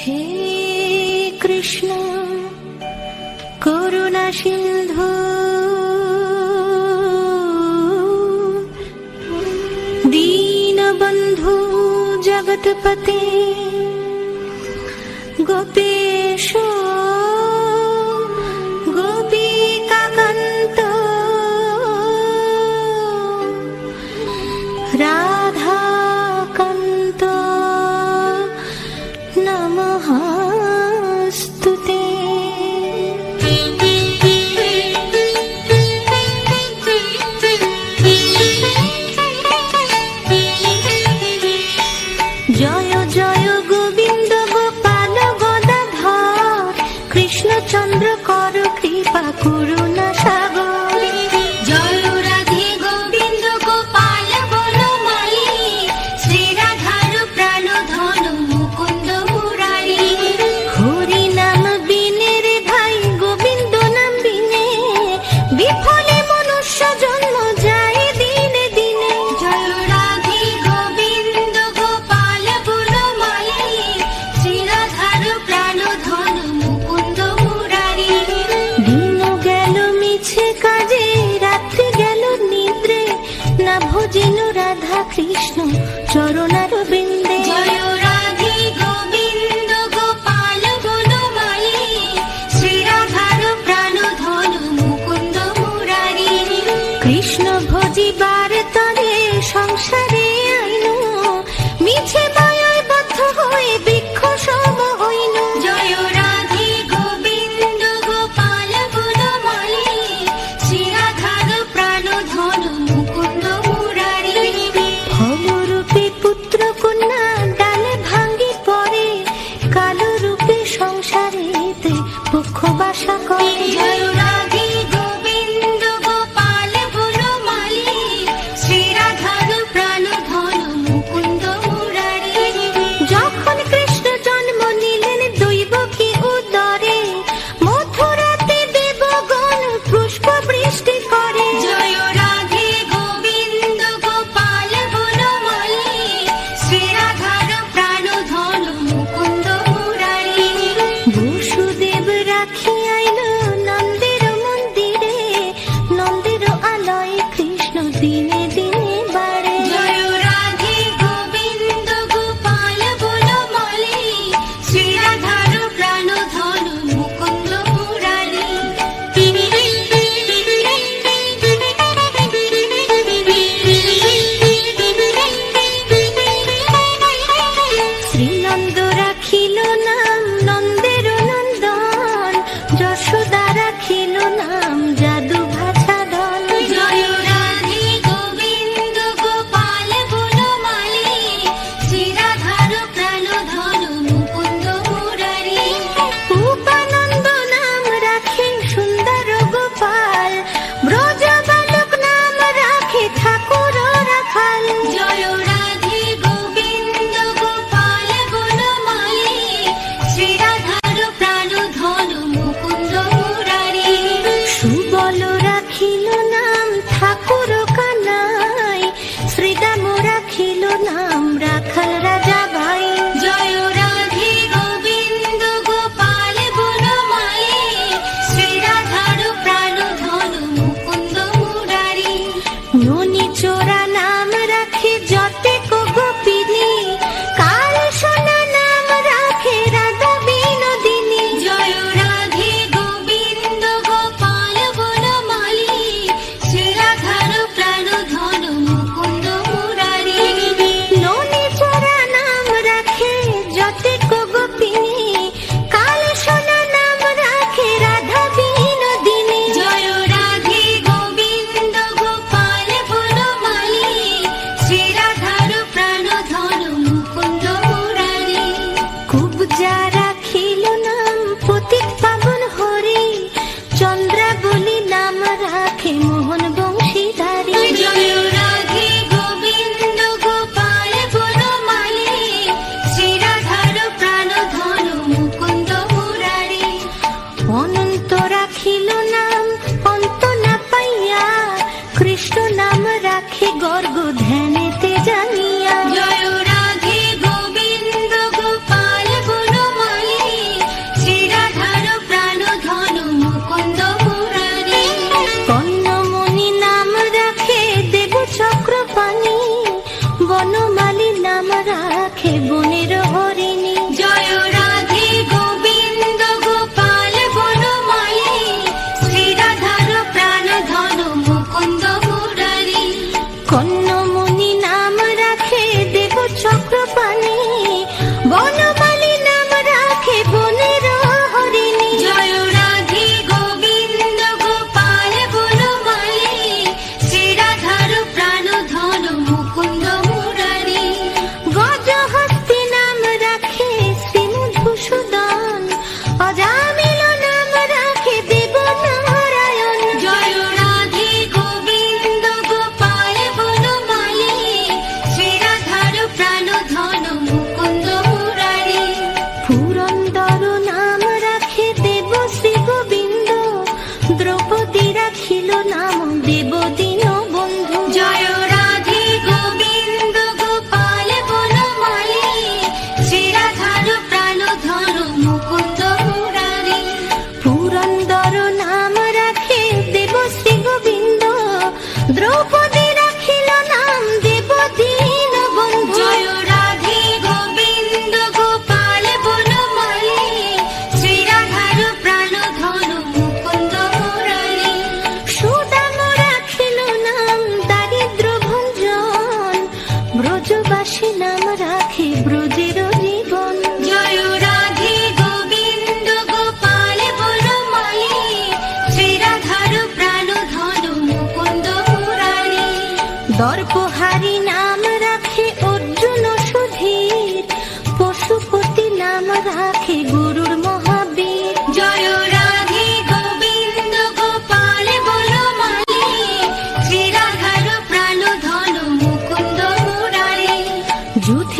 হে কৃষ্ণ করুণা সিন্ধু দীনবন্ধু জগৎপতে গোপেশ গোপিকাকান্ত রাধাকান্ত নমস্তুতে। জয় জয় গোবিন্দ গোপাল গদাধর কৃষ্ণচন্দ্র কর কৃপা করুণা সাগর। জয় রাধে গোবিন্দ গোপাল বনমালী শ্রী রাধার প্রাণ ধন মুকুন্দ মুরারি। হরি নাম বিনে রে ভাই গোবিন্দ নাম বিনে বিফলে মনুষ্য জন্ম যায় দিনে দিনে। জয় রাধে গোবিন্দ গোপাল বনমালী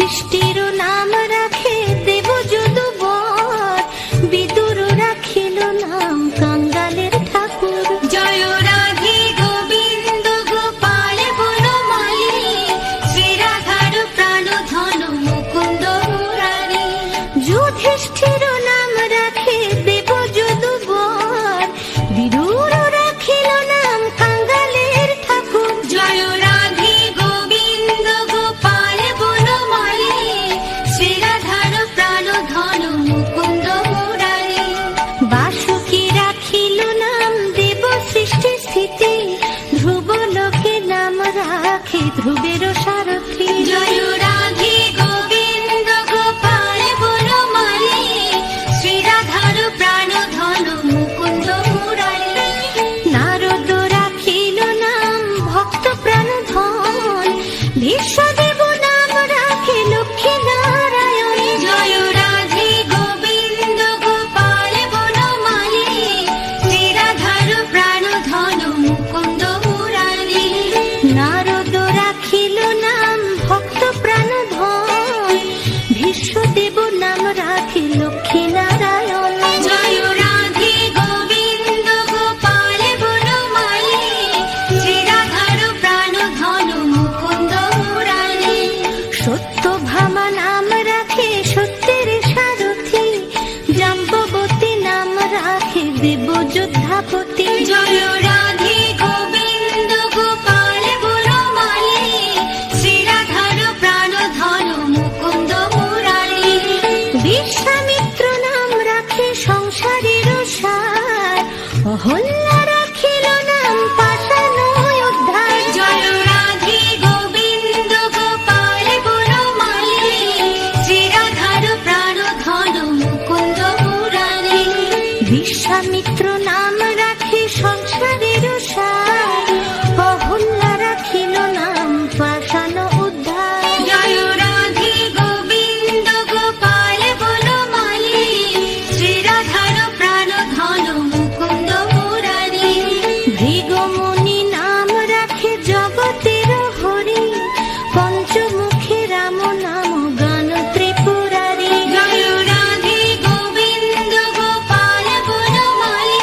যুধিষ্ঠির নাম রাখে দেব যদুবর, বিদুর রাখিল নাম কাঙ্গালের ঠাকুর। জয় রাধে গোবিন্দ গোপাল বনমালী, শ্রীরাধার প্রাণ ধন মুকুন্দ মুরারি। যুধিষ্ঠির নাম রাখে দেব যদুবর, বিদুর রাখিল নাম কাঙ্গালের ঠাকুর। জয় রাধে গোবিন্দ গোপাল বনমালী, শ্রীরাধার প্রাণ ধন মুকুন্দ মুরারি। বাসুকি রাখিল নাম দেব সৃষ্টি স্থিতি, ধ্রুব লোকে নাম রাখে ধ্রুবের সারথি। জয় রাধে গোবিন্দ গোপাল বনমালী, শ্রীরাধার প্রাণ ধন মুকুন্দ মুরারি। নারদ রাখিল নাম ভক্ত প্রাণ ধন, বিশ্বদেব নাম রাখে লক্ষ্মী নারায়ণ। জয় রাধে গোবিন্দ গোপাল বনমালী, শ্রীরাধার প্রাণ ধন মুকুন্দ মুরারি। নারদ রাখিল নাম ভক্ত প্রাণ ধন, বিশ্বদেব নাম রাখে লক্ষ্মী নারায়ণ। জয় রাধে গোবিন্দ গোপাল বনমালী, শ্রীরাধার প্রাণ ধন মুকুন্দ মুরারি। সত্যভামা নাম রাখে সত্যের সারথি, জাম্ববতী নাম রাখে দেব যোদ্ধাপতি। জয় রাধে গোবিন্দ গোপাল বনমালী, শ্রীরাধার প্রাণ ধন মুকুন্দ মুরারি। বিশ্বামিত্র নাম রাখে সংসারের সার, অহল্যা রাখিল নাম পাষাণ উদ্ধার। জয় রাধে গোবিন্দ গোপাল বনমালী, শ্রীরাধার প্রাণ ধন মুকুন্দ মুরারি। বিশ্বামিত্র নাম রাখে সংসারের সার, অহল্যা রাখিল নাম পাষাণ উদ্ধার। জয় রাধে গোবিন্দ গোপাল বনমালী, শ্রীরাধার প্রাণ ধন মুকুন্দ মুরারি। ভৃগমুনি নাম রাখে জগতের হরি, পঞ্চমুখী রাম নাম গান ত্রিপুরারি। জয় রাধে গোবিন্দ গোপাল বনমালী,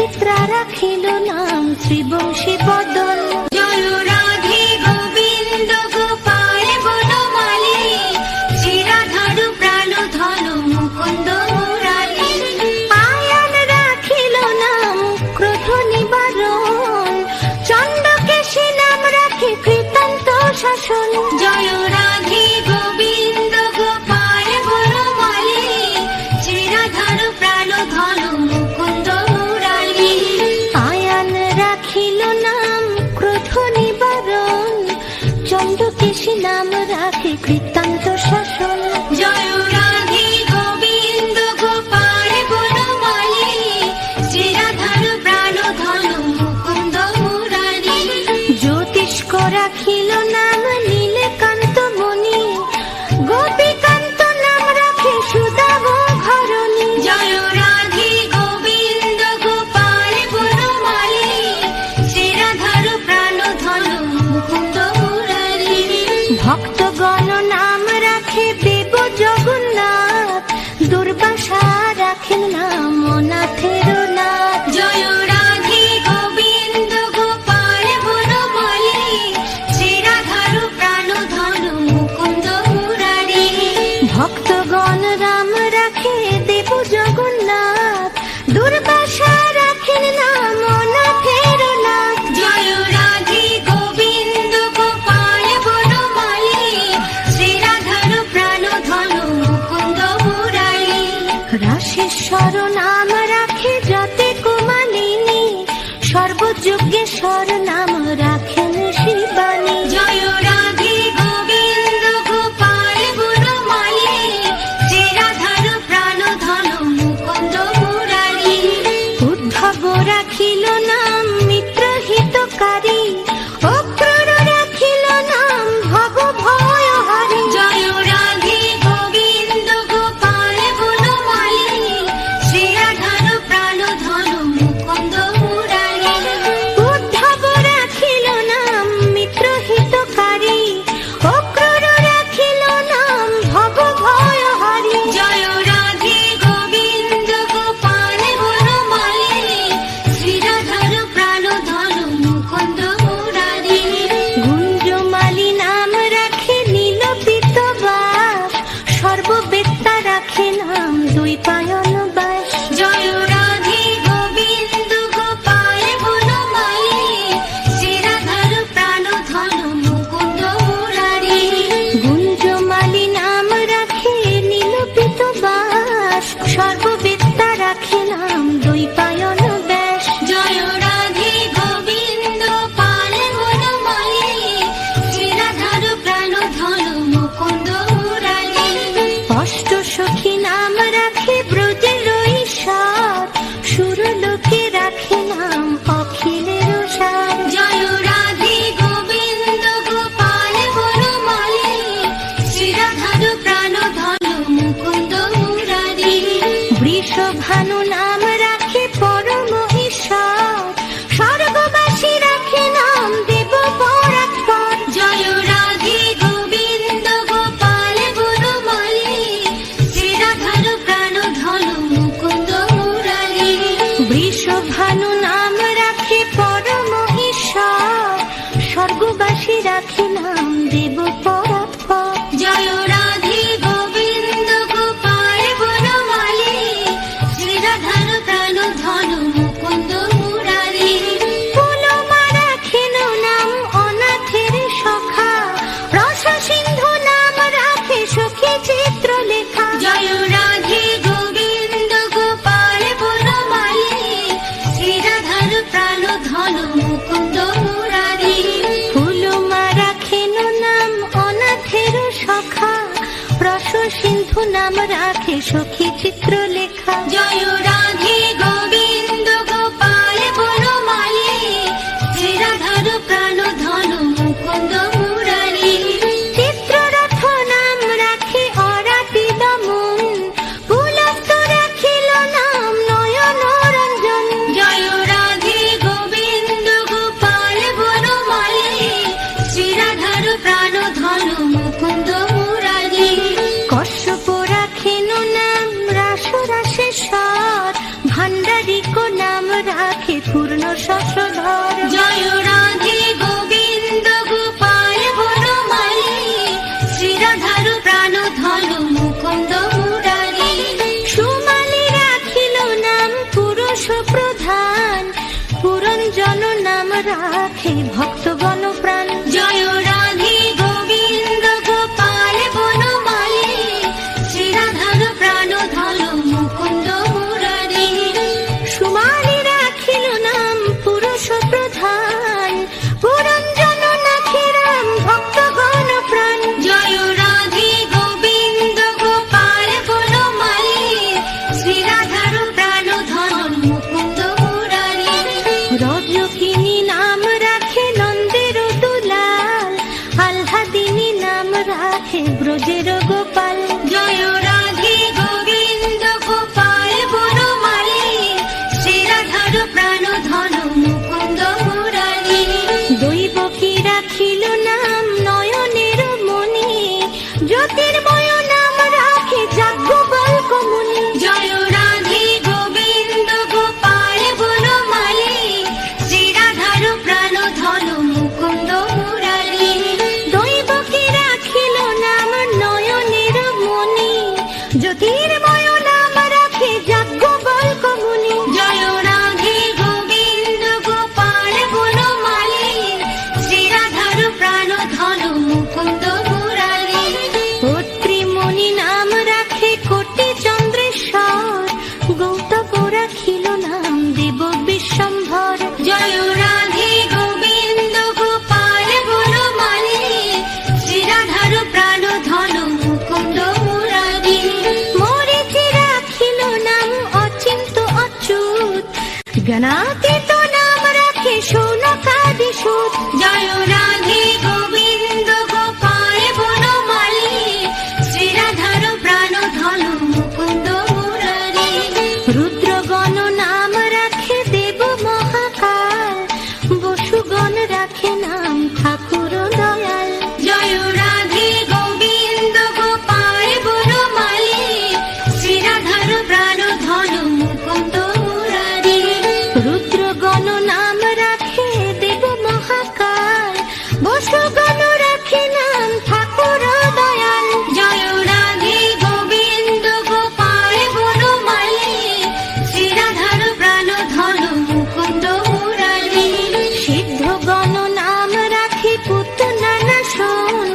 সুচিত্রা রাখিল নাম শ্রীবংশী বদন। জয় রাধে গোবিন্দ গোপাল বনমালী, শ্রীরাধার প্রাণ ধন মুকুন্দ মুরারি। আয়ান রাখিল নাম ক্রোধ নিবারণ, চন্দ্রকেশী নাম রাখে কৃতান্ত শাসন। জয় রাধে গোবিন্দ গোপাল বনমালী, শ্রীরাধার প্রাণ ধন মুকুন্দ মুরারি। আয়ান রাখিল নাম ক্রোধ নিবারণ, চন্দ্রকেশী নাম রাখে কৃতান্ত শাসন। জয় রাধে গোবিন্দ গোপাল বনমালী, শ্রীরাধার প্রাণ ধন মুকুন্দ মুরারি। জ্যোতিষ্ক রাখিল নাম নীলকান্ত মণি, গোপীকান্ত নাম রাখে সুদাম ঘরণী। জয় রাধে গোবিন্দ গোপাল বনমালী, শ্রীরাধার প্রাণ ধন মুকুন্দ মুরারি। ভক্তগণ নাম রাখে দেব জগন্নাথ, দুর্বাসা রাখেন নাম অনাথের নাথ। জয় রাধে গোবিন্দ গোপাল বনমালী, শ্রীরাধার প্রাণ ধন মুকুন্দ মুরারি। ভক্তগণ রাম রাখে দেব জগন্নাথ, দুর্বাসা রাখেন নাম অনাথের নাথ। জয় রাধে গোবিন্দ গোপাল বনমালী, শ্রীরাধার প্রাণ ধন মুকুন্দ মুরারি। রাশেশ্বর নাম রাখে যতে কুমালিনী, সর্বযজ্ঞেশ্বর নাম রাখেন শিবানী। জয় রাধে গোবিন্দ গোপাল বনমালী, শ্রীরাধার প্রাণ ধন মুকুন্দ মুরারি। উদ্ধব রাখিল নাম মিত্র হিতকারী, অক্রূর রাখিল নাম ভব ভয়হারী। জয় রাধে গোবিন্দ গোপাল বনমালী, শ্রীরাধার প্রাণ ধন মুকুন্দ মুরারি। উদ্ধব রাখিল নাম মিত্র হিতকারী, অক্রূর রাখিল নাম ভব ভয়হারী। জয় রাধে গোবিন্দ গোপাল বনমালী, শ্রীরাধার প্রাণ ধন মুকুন্দ মুরারি। গুঞ্জমালী নাম রাখে নীলপিত বাস, সর্ববেত্তা রাখে নাম দুই পায়ন বাস। জয় রাধে গোবিন্দ গোপাল বনমালী, শ্রীরাধার প্রাণ ধন মুকুন্দ মুরারি। গুঞ্জমালী নাম রাখে নীলপিত বাস, সর্ববেত্তা রাখে নাম দুই পায়ন ব্যাস। জয় রাধে গোবিন্দ গোপাল বনমালী, শ্রীরাধার প্রাণ ধন মুকুন্দ মুরারি। অষ্ট সখী নাম রাখে ব্রজের ঈশ্বর, সুরলোকে রাখে নাম অখিলের সার। জয় রাধে গোবিন্দ গোপাল বনমালী, শ্রীরাধার প্রাণ ধন মুকুন্দ মুরারি। বৃষভানু নাম রাখে পরম ঈশ্বর, স্বর্গবাসী রাখে নাম দেব পরাৎপর। জয় রাধে গোবিন্দ গোপাল বনমালী, শ্রীরাধার প্রাণ ধন মুকুন্দ মুরারি। বৃষভানু নাম রাখে পরম ঈশ্বর, স্বর্গবাসী রাখে নাম দেব পরাৎপর। জয় রাধে গোবিন্দ গোপাল বনমালী, শ্রীরাধার প্রাণ ধন মুকুন্দ মুরারি। পুলমা রাখেন নাম অনাথের সখা, রস সিন্ধু নাম রাখে সখী চিত্রলেখা। জয় রাধে গোবিন্দ গোপাল বনমালী, শ্রীরাধার প্রাণ ধন মুকুন্দ মুরারি। পুলমা রাখেন নাম অনাথের সখা, রস সিন্ধু নাম রাখে সখী চিত্রলেখা। জয় রাধে গোবিন্দ গোপাল বনমালী, শ্রীরাধার প্রাণ ধন মুকুন্দ মুরারি। চিত্ররথ নাম রাখে অরাতি দমন, পুলস্ত রাখিল নাম নয়ন রঞ্জন। জয় রাধে গোবিন্দ গোপাল বনমালী, শ্রীরাধার প্রাণ ধন মুকুন্দ মুরারি। কশ্যপ রাখেন নাম রাস রাশেশ্বর, শশধর। জয় রাধে গোবিন্দ গোপাল বনমালী, শ্রীরাধার প্রাণধন মুকুন্দ মুরারি। সুমালি রাখিল নাম পুরুষ প্রধান, পুরঞ্জন নাম রাখে ভক্তগণ প্রাণ। জয় রাধে গোবিন্দ গোপাল বনমালী, শ্রীরাধার প্রাণধন মুকুন্দ মুরারি। সুমালি রাখিল নাম পুরুষ প্রধান, পুরঞ্জন নাখে রাম ভক্তগণ প্রাণ। জয় রাধে গোবিন্দ গোপাল বনমালী, শ্রীরাধার প্রাণধন মুকুন্দ মুরারি। রজকিনী নাম রাখে নন্দের দুলাল, আহ্লাদিনী নাম রাখে ব্রজের গোপাল। জয় রাধে গোবিন্দ গোপাল বনমালী, শ্রীরাধার প্রাণধন মুকুন্দ মুরারি। দৈবকী রাখিল নাম নয়নের মণি, জ্যোতির্ময় নাম রাখে যাজ্ঞবল্ক্য মুনি। জয় রাধে গোবিন্দ গোপাল বনমালী, শ্রীরাধার প্রাণধন মুকুন্দ মুরারি। দৈবকী রাখিল নাম নয়নের মণি, জ্যোতির্ময় নাম রাখে যাজ্ঞবল্ক্য মুনি। জয় রাধে গোবিন্দ গোপাল বনমালী, শ্রীরাধার প্রাণধন মুকুন্দ মুরারি। অত্রিমণি নাম রাখে কোটি চন্দ্রেশ্বর, গৌতম রাখিল নাম দেব বিশ্বম্ভর। জয় রাধে গোবিন্দ গোপাল বনমালী, শ্রীরাধার প্রাণধন মুকুন্দ মুরারি। মরিচি রাখিল নাম অচিন্ত অচ্যুত, জ্ঞানাতীত নাম রাখে শৌনকাদি সুত। জয় রাধে গোবিন্দ গোপাল বনমালী, শ্রীরাধার প্রাণধন মুকুন্দ মুরারি। রুদ্রগণ নাম রাখে দেব মহাকাল, বসুগণ রাখে নাম ঠাকুর দয়াল। জয় রাধে গোবিন্দ গোপাল বনমালী, শ্রীরাধার প্রাণধন মুকুন্দ মুরারি। রুদ্রগণ নাম রাখে দেব মহাকাল, বসুগণ রাখে নাম ঠাকুর দয়াল। জয় রাধে গোবিন্দ গোপাল বনমালী, শ্রীরাধার প্রাণধন মুকুন্দ মুরারি। সিদ্ধগণ নাম রাখে পুত নানাসন,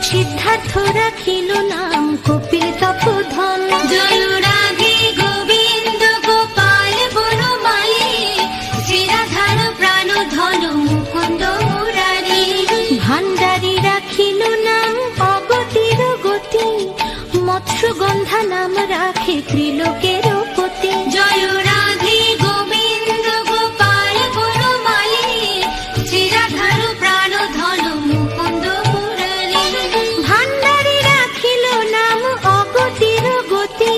সিদ্ধার্থ রাখিল নাম কপিল তপোধন। জয় রাধে গোবিন্দ গোপাল বনমালী, শ্রীরাধার প্রাণধন মুকুন্দ মুরারি। ভান্ডারী রাখিল নাম অগতির গতি, মৎস্যগন্ধা নাম রাখে ত্রিলোকের পতি। জয় রাধে গোবিন্দ গোপাল বনমালী, শ্রীরাধার প্রাণধন মুকুন্দ মুরারি। ভান্ডারী রাখিল নাম অগতির গতি,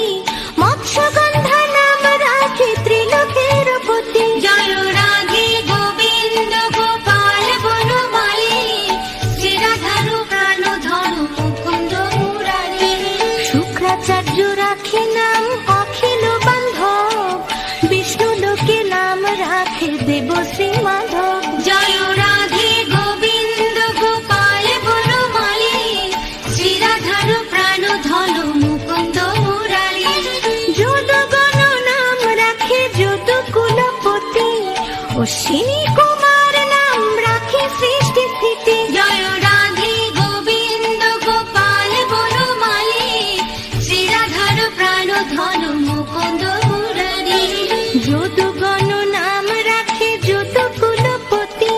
মৎস্যগন্ধা নাম রাখে ত্রিলোকের পতি। জয় রাধে গোবিন্দ গোপাল বনমালী, শ্রীরাধার প্রাণধন মুকুন্দ মুরারি। শুক্রাচার্য রাখে নাম অখিল বান্ধব, বিষ্ণু লোকে নাম রাখে দেবশ্রী মাধব। জয় রাধে গোবিন্দ গোপাল বনমালী, শ্রীরাধার প্রাণধন মুকুন্দ মুরারি। যদুগণ নাম রাখে যদুকুলপতি, অশ্বিনী কুমার নাম রাখে সৃষ্টি স্থিতি। জয় রাধে গোবিন্দ গোপাল বনমালী, শ্রীরাধার প্রাণধন মুকুন্দ মুরারি। যদুগণ নাম রাখে যদুকুলপতি,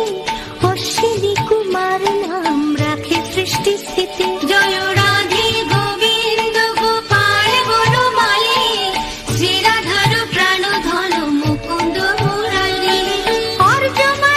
অশ্বিনী কুমার নাম রাখে সৃষ্টি স্থিতি। জয় রাধে গোবিন্দ গোপাল বনমালী, শ্রীরাধার প্রাণধন মুকুন্দ মুরারি। অর্জমা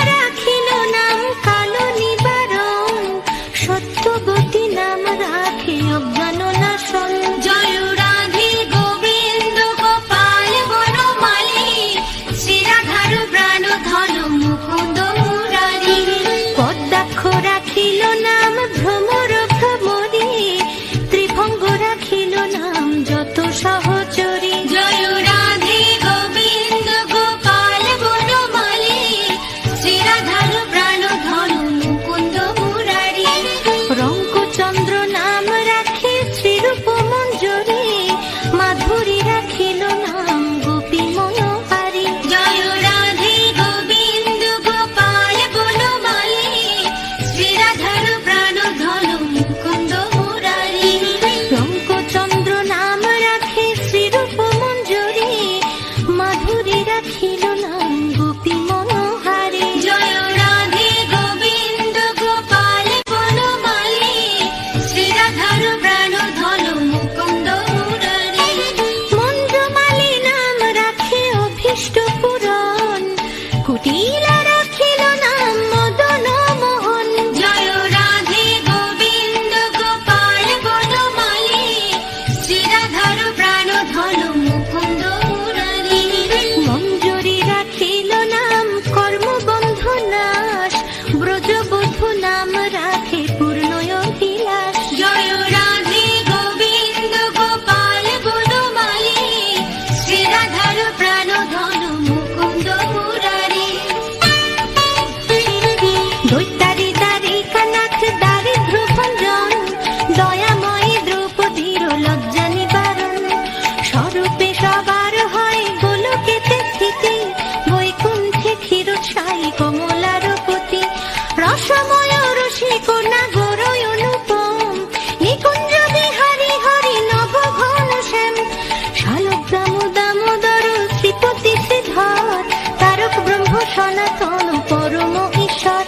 সনাতন পরম ঈশ্বর।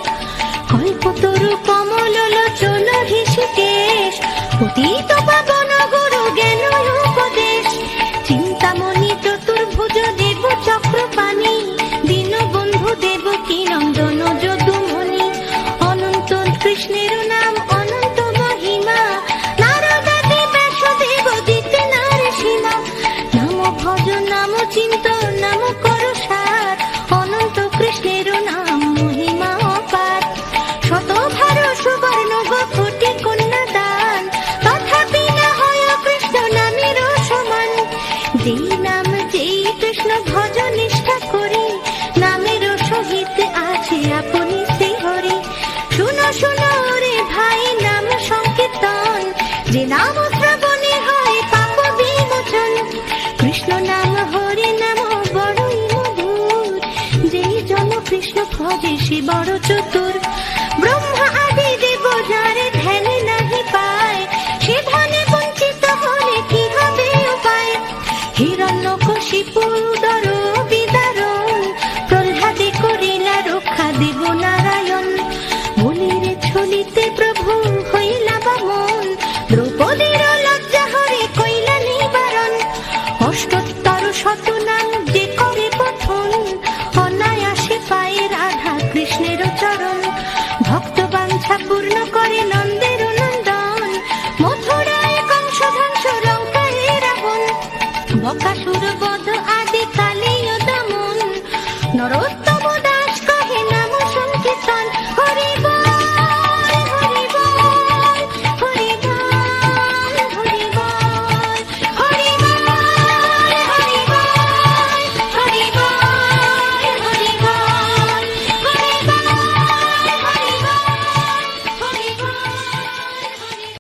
কল্পতরু কমল লোচন ঋষিকেশ, পতিত পাবন গুরু জ্ঞান উপদেশ। চিন্তামণি চতুর্ভুজ দেব চক্রপাণি, দীনবন্ধু দেবকী নন্দন যদুমণি। অনন্ত কৃষ্ণের নাম অনন্ত মহিমা, নারদাদি ব্যাসদেব দিতে নার সীমা। নাম ভজ নাম চিন্ত নাম কর সার, অনন্ত কৃষ্ণের নাম মহিমা অপার। শত ভার সুবর্ণ কোটি কন্যা দান, তথাপি না হয় কৃষ্ণ নামের সমান। যেই নাম যেই কৃষ্ণ ভজ নিষ্ঠা করি, নামের সহিত আছে আপনি শ্রী হরি। শুনো শুনো রে ভাই নাম সংকীর্তন, যে নাম শ্রবণে হয় পাপ বিমোচন। কৃষ্ণ নাম হরি নাম বড়ই মধুর, যেই জন কৃষ্ণ ভজে সে বড় চতুর। ব্রহ্মা আদি দেব যারে ধ্যানে নাহি পায়, সে ধনে বঞ্চিত হলে কি হবে উপায়। হিরণ্যকশিপুর উদর বিদারণ, প্রহ্লাদে করিলা রক্ষা দেব নারায়ণ। বলির ছলিতে প্রভু হইলা বামন, দ্রৌপদীর লজ্জা হরে কইলা নিবারণ। অষ্টোত্তর শত নাম যে করে পঠন, অনায়াসে পায়ে রাধা কৃষ্ণের চরণ। ভক্ত বাঞ্ছা পূর্ণ করে নন্দের নন্দন, মথুরায় কংস ধ্বংস লঙ্কায় রাবণ। বকাসুর